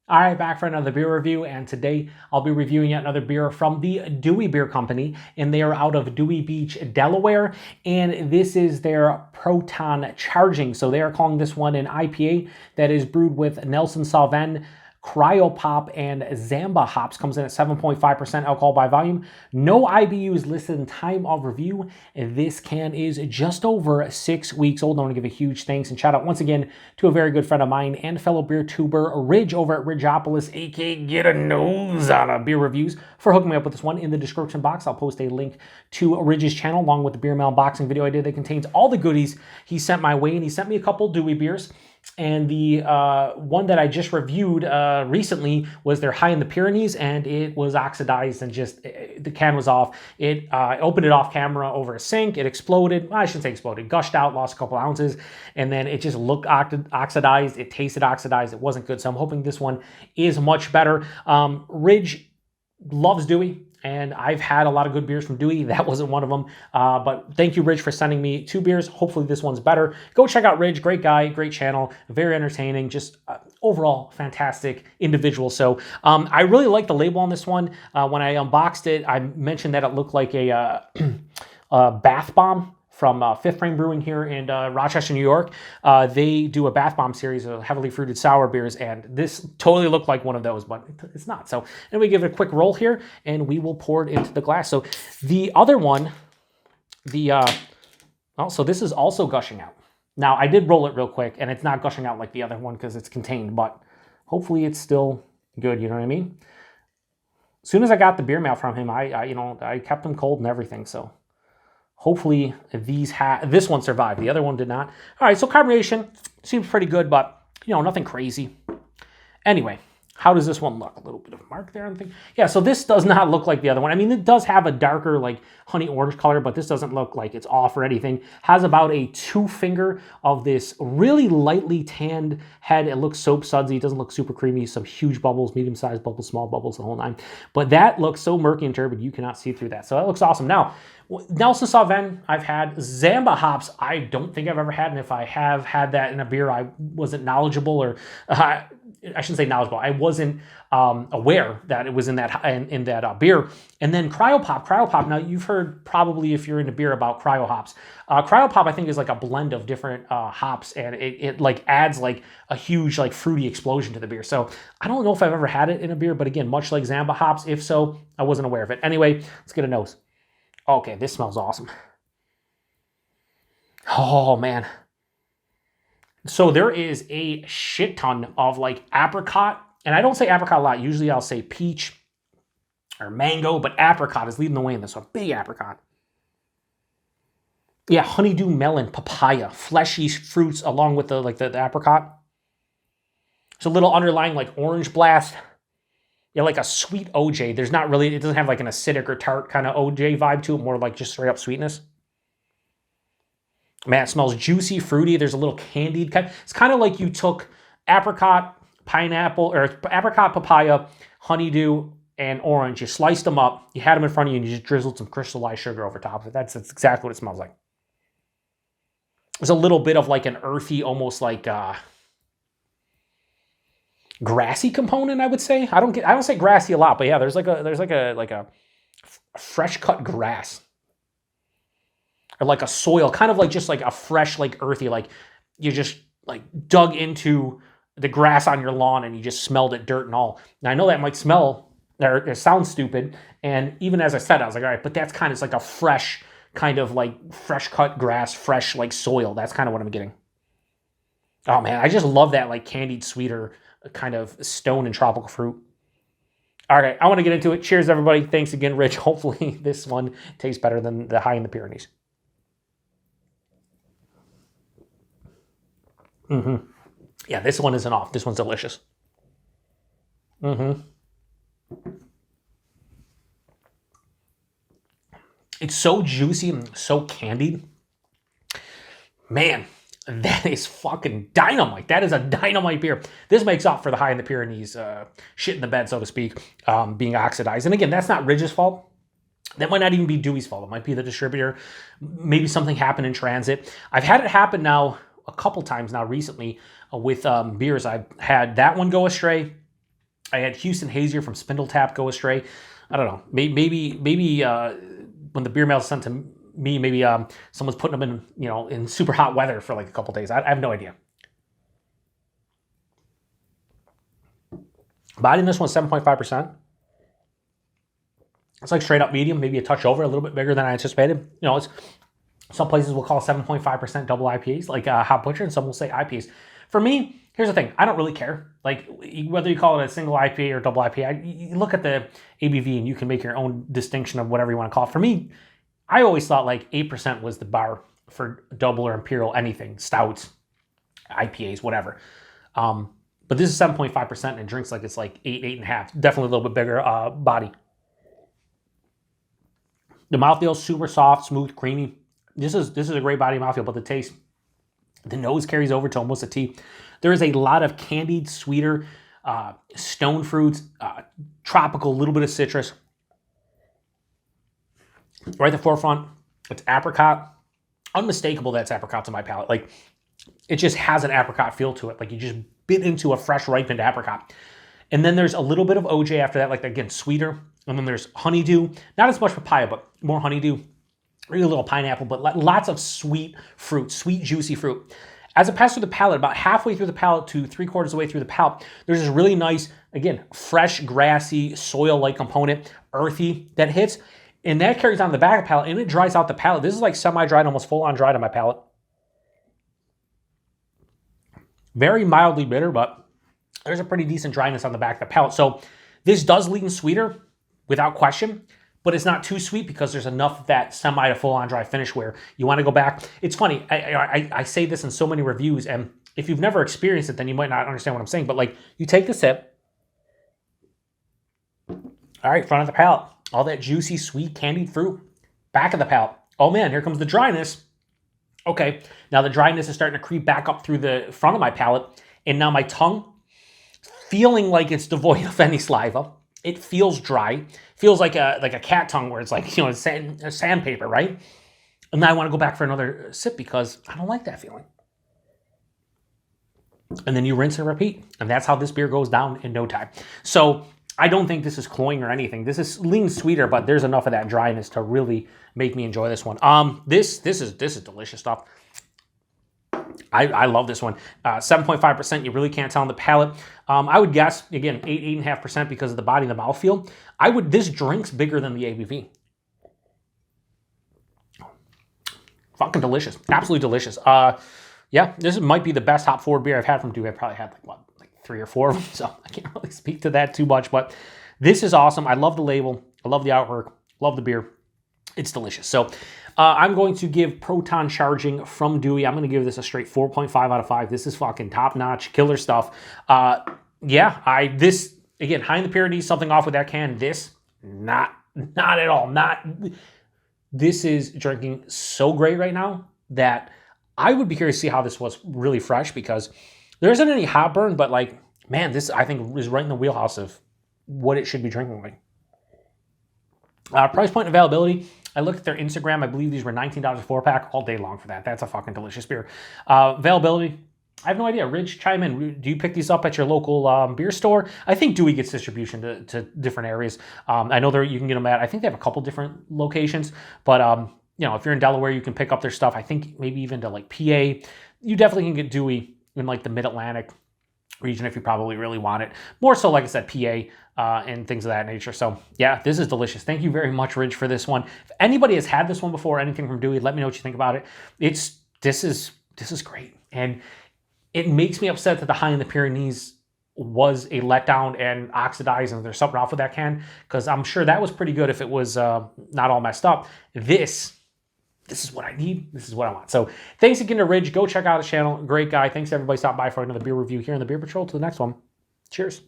All right, back for another beer review, and today I'll be reviewing yet another beer from the Dewey Beer Company, and they are out of Dewey Beach, Delaware, and this is their Proton Charging. So they are calling this one an IPA that is brewed with Nelson Sauvin, Cryo Pop and Zamba Hops. Comes in at 7.5% alcohol by volume. No IBUs listed in time of review. This can is just over 6 weeks old. I want to give a huge thanks and shout out once again to a very good friend of mine and fellow BeerTuber, Ridge over at Ridgeopolus, aka Get a Nose on a Beer Reviews, for hooking me up with this one. In the description box, I'll post a link to Ridge's channel along with the beer mail unboxing video I did that contains all the goodies he sent my way, and he sent me a couple Dewey beers. And the one that I just reviewed recently was their High In The Pyrenees, and it was oxidized and just, the can was off. I opened it off camera over a sink. It exploded. Well, I shouldn't say exploded. Gushed out, lost a couple ounces, and then it just looked oxidized. It tasted oxidized. It wasn't good. So I'm hoping this one is much better. Ridge loves Dewey, and I've had a lot of good beers from Dewey. That wasn't one of them. But thank you, Ridge, for sending me 2 beers. Hopefully this one's better. Go check out Ridge. Great guy, great channel, very entertaining, just overall fantastic individual. So I really like the label on this one. When I unboxed it, I mentioned that it looked like a bath bomb from Fifth Frame Brewing here in Rochester, New York. They do a bath bomb series of heavily fruited sour beers, and this totally looked like one of those, but it's not. So anyway, give it a quick roll here, and we will pour it into the glass. So the other one, so this is also gushing out. Now, I did roll it real quick, and it's not gushing out like the other one because it's contained, but hopefully it's still good, you know what I mean? As soon as I got the beer mail from him, I kept them cold and everything, so hopefully this one survived. The other one did not. All right, so carbonation seems pretty good, but, nothing crazy. Anyway, how does this one look? A little bit of mark there, I think. Yeah, so this does not look like the other one. I mean, it does have a darker, like, honey orange color, but this doesn't look like it's off or anything. Has about a 2-finger of this really lightly tanned head. It looks soap sudsy. It doesn't look super creamy. Some huge bubbles, medium-sized bubbles, small bubbles, the whole nine. But that looks so murky and turbid, you cannot see through that. So that looks awesome. Now, Nelson Sauvin, I've had. Zamba hops, I don't think I've ever had, and if I have had that in a beer, I wasn't knowledgeable, or I shouldn't say knowledgeable. I wasn't aware that it was in that beer. And then Cryo Pop. Now, you've heard probably, if you're into beer, about Cryo hops. Cryo Pop, I think, is like a blend of different hops, and it like adds like a huge like fruity explosion to the beer. So I don't know if I've ever had it in a beer, but again, much like Zamba hops, if so, I wasn't aware of it. Anyway, let's get a nose. Okay, this smells awesome. Oh, man. So there is a shit ton of like apricot, and I don't say apricot a lot. Usually I'll say peach or mango, but apricot is leading the way in this one. Big apricot. Yeah, honeydew melon, papaya, fleshy fruits along with the apricot. It's a little underlying like orange blast. Yeah, like a sweet OJ. There's not really, it doesn't have like an acidic or tart kind of OJ vibe to it, more like just straight up sweetness. Man, it smells juicy, fruity. There's a little candied kind. It's kind of like you took apricot, pineapple, or apricot, papaya, honeydew, and orange. You sliced them up, you had them in front of you, and you just drizzled some crystallized sugar over top of it. That's exactly what it smells like. There's a little bit of like an earthy, almost like grassy component, I would say. I don't say grassy a lot, but yeah, there's like a fresh cut grass, or like a soil, kind of like just like a fresh, like earthy, like you just like dug into the grass on your lawn and you just smelled it, dirt and all. Now I know that might smell or it sounds stupid, and even as I said, I was like, all right, but that's kind of like a fresh kind of like fresh cut grass, fresh like soil. That's kind of what I'm getting. Oh man, I just love that like candied sweeter kind of stone and tropical fruit. All right, I want to get into it. Cheers, everybody. Thanks again, Rich. Hopefully this one tastes better than the High In The Pyrenees. Yeah, this one isn't off. This one's delicious. It's so juicy and so candied. Man, that is fucking dynamite. That is a dynamite beer. This makes up for the High In The Pyrenees shit in the bed, so to speak, being oxidized. And again, that's not Ridge's fault. That might not even be Dewey's fault. It might be the distributor. Maybe something happened in transit. I've had it happen now a couple times now recently with beers. I've had that one go astray. I had Houston Hazier from Spindle Tap go astray. I don't know. Maybe when the beer mail is sent to me, maybe someone's putting them in, in super hot weather for like a couple days. I have no idea. Body in this one's 7.5%. It's like straight up medium, maybe a touch over, a little bit bigger than I anticipated. It's some places will call 7.5% double IPAs, like Hot Butcher, and some will say IPAs. For me, here's the thing. I don't really care. Like, whether you call it a single IPA or double IPA, you look at the ABV and you can make your own distinction of whatever you want to call it. For me, I always thought like 8% was the bar for double or imperial anything, stouts, IPAs, whatever. But this is 7.5% and it drinks like it's like 8.5. Definitely a little bit bigger body. The mouthfeel super soft, smooth, creamy. This is a great body mouthfeel, but the taste, the nose carries over to almost a tea. There is a lot of candied, sweeter, stone fruits, tropical, little bit of citrus. Right at the forefront, it's apricot. Unmistakable that's apricot to my palate. Like, it just has an apricot feel to it. Like, you just bit into a fresh, ripened apricot. And then there's a little bit of OJ after that, like, again, sweeter. And then there's honeydew. Not as much papaya, but more honeydew. Maybe a little pineapple, but lots of sweet fruit, sweet, juicy fruit. As it passes through the palate, about halfway through the palate to 3/4 of the way through the palate, there's this really nice, again, fresh, grassy, soil-like component, earthy, that hits. And that carries on the back of the palate, and it dries out the palate. This is like semi-dried, almost full-on dried on my palate. Very mildly bitter, but there's a pretty decent dryness on the back of the palate. So this does lean sweeter, without question, but it's not too sweet because there's enough of that semi to full-on dry finish where you want to go back. It's funny, I say this in so many reviews, and if you've never experienced it, then you might not understand what I'm saying, but like, you take the sip, all right, front of the palate, all that juicy, sweet, candied fruit, back of the palate. Oh man, here comes the dryness. Okay, now the dryness is starting to creep back up through the front of my palate, and now my tongue, feeling like it's devoid of any saliva. It feels dry. Feels like a cat tongue where it's like, sandpaper, right? And now I want to go back for another sip because I don't like that feeling. And then you rinse and repeat. And that's how this beer goes down in no time. So I don't think this is cloying or anything. This is lean sweeter, but there's enough of that dryness to really make me enjoy this one. This is delicious stuff. I love this one. 7.5%, you really can't tell on the palate. I would guess, again, 8.5% because of the body and the mouthfeel. This drink's bigger than the ABV. Fucking delicious. Absolutely delicious. Yeah, this might be the best hop forward beer I've had from Dewey. I probably had like 3 or 4 of them, so I can't really speak to that too much, but this is awesome. I love the label. I love the artwork. Love the beer. It's delicious. So I'm going to give Proton Charging from Dewey. I'm going to give this a straight 4.5 out of 5. This is fucking top-notch, killer stuff. Yeah, this, again, High In The Pyrenees, something off with that can. This, not at all. This is drinking so great right now that I would be curious to see how this was really fresh because there isn't any hot burn, but like, man, this I think is right in the wheelhouse of what it should be drinking like. Price point and availability. I looked at their Instagram. I believe these were $19 a 4-pack all day long for that. That's a fucking delicious beer. Availability. I have no idea. Ridge, chime in. Do you pick these up at your local beer store? I think Dewey gets distribution to different areas. I know you can get them at, I think they have a couple different locations, but if you're in Delaware, you can pick up their stuff. I think maybe even to like PA. You definitely can get Dewey in like the Mid-Atlantic region if you probably really want it. More so, like I said, PA and things of that nature. So yeah, this is delicious. Thank you very much, Ridge, for this one. If anybody has had this one before, anything from Dewey, let me know what you think about it. This is great. And it makes me upset that the High In The Pyrenees was a letdown and oxidized and there's something off with that can, because I'm sure that was pretty good if it was not all messed up. This is what I need. This is what I want. So thanks again to Ridge. Go check out his channel. Great guy. Thanks to everybody stopping by for another beer review here on the Beer Patrol. To the next one. Cheers.